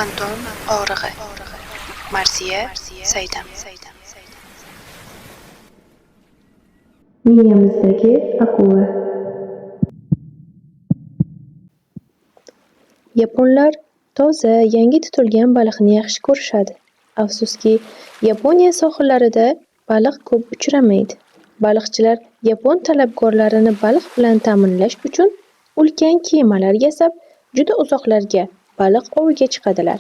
Anton og'rig'i. Marsiya Saidam. Miyamizdagi akula. Yaponlar toza, yangi tutilgan baliqni yaxshi ko'rishadi. Afsuski, Yaponiya sohillarida baliq ko'p uchramaydi. Baliqchilar yapon talabgorlarini baliq bilan ta'minlash uchun ulkan kemalar yasab, juda uzoqlarga baliq oviga chiqadilar.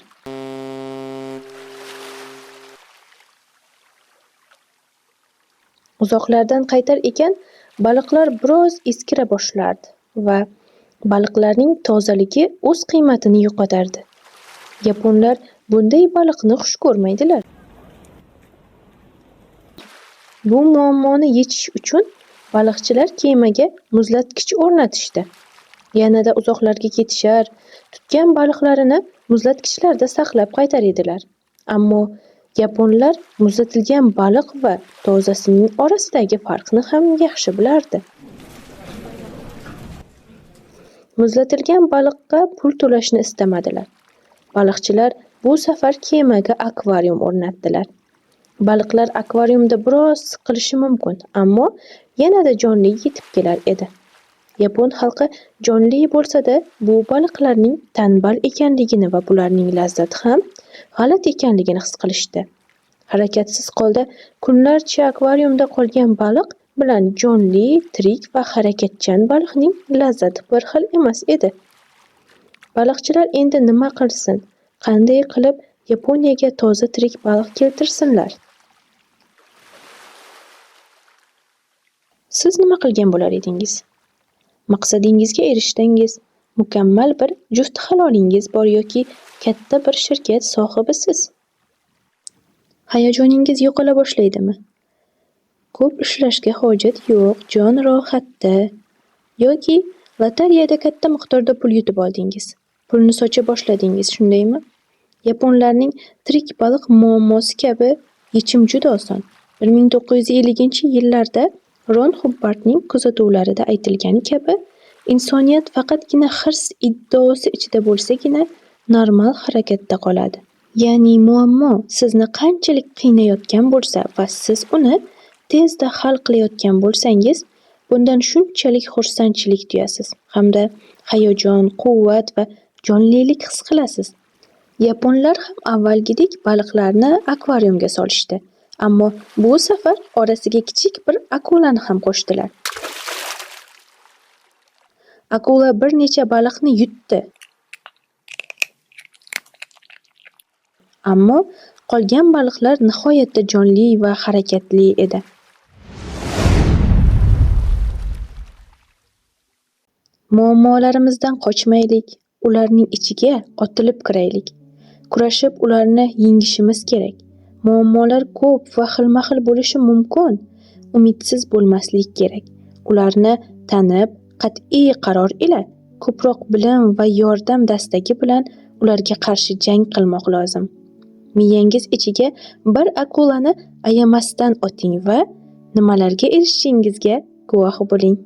Uzoqlardan qaytar ekan, baliqlar biroz eskira boshlardi va baliqlarning tozaligi o'z qiymatini yo'qotardi. Yaponlar bunday baliqni xush ko'rmaydilar. Bu muammoni yechish uchun baliqchilar kemaga muzlatkich o'rnatishdi. Yanada uzoqlarga ketishar, tutgan baliqlarini muzlatkichlarda saqlab qaytar edilar. Ammo yaponlar muzlatilgan baliq va tozasining orasidagi farqni ham yaxshi bilardi. Muzlatilgan baliqqa pul to'lashni istamadilar. Baliqchilar bu safar kemaga akvarium o'rnatdilar. Baliqlar akvariumda biroz siqilishi mumkin, ammo yanada jonli yetib kelar edi. Yapon xalqi jonli bo'lsa-da, bu baliqlarning tanbal ekanligini va bularning lazzati ham g'alati ekanligini his qilishdi. Harakatsiz holda kunlarcha akvariumda qolgan baliq bilan jonli, tirik va harakatchan baliqning lazzati bir xil emas edi. Baliqchilar endi nima qilsin? Qanday qilib Yaponiyaga toza tirik baliq keltirsinlar? Siz nima qilgan bo'lar edingiz? Maqsadingizga erishdingiz, mukammal bir juft halolingiz bor yoki katta bir shirkat sohibisiz. Hayajoningiz yo'qola boshlaydimi? Ko'p ishlashga hojat yo'q, jon rohatda. Yoki lotereyada katta miqdorda pul yutib oldingiz. Pulni socha boshladingiz, shundaymi? Yaponlarning tirik baliq muammosi kabi yechim juda oson. 1950-yillarda Ron Hubbardning kuzatuvlarida aytilgani kabi, insoniyat faqatgina hirs iddaosi ichida bo'lsagina normal harakatda qoladi. Ya'ni muammo sizni qanchalik qiynayotgan bo'lsa va siz uni tezda hal qilayotgan bo'lsangiz, bundan shunchalik xursandchilik tuyasiz hamda hayajon, quvvat va jonlilik his qilasiz. Yaponlar ham avvalgidek baliqlarni akvariumga solishdi. Ammo bu safar orasiga kichik bir akulani ham qo'shdilar. Akula bir necha baliqni yutdi. Ammo qolgan baliqlar nihoyatda jonli va harakatli edi. Muammolarimizdan qochmaylik, ularning ichiga otilib kiraylik. Kurashib ularni yengishimiz kerak. Muammolar ko'p va xilma-xil bo'lishi mumkin. Umidsiz bo'lmaslik kerak. Ularni tanib, qat'iy qaror ila, ko'proq bilim va yordam dastagi bilan ularga qarshi jang qilmoq lozim. Miyangiz ichiga bir akulani ayamasdan oting va nimalarga erishishingizga guvoh bo'ling.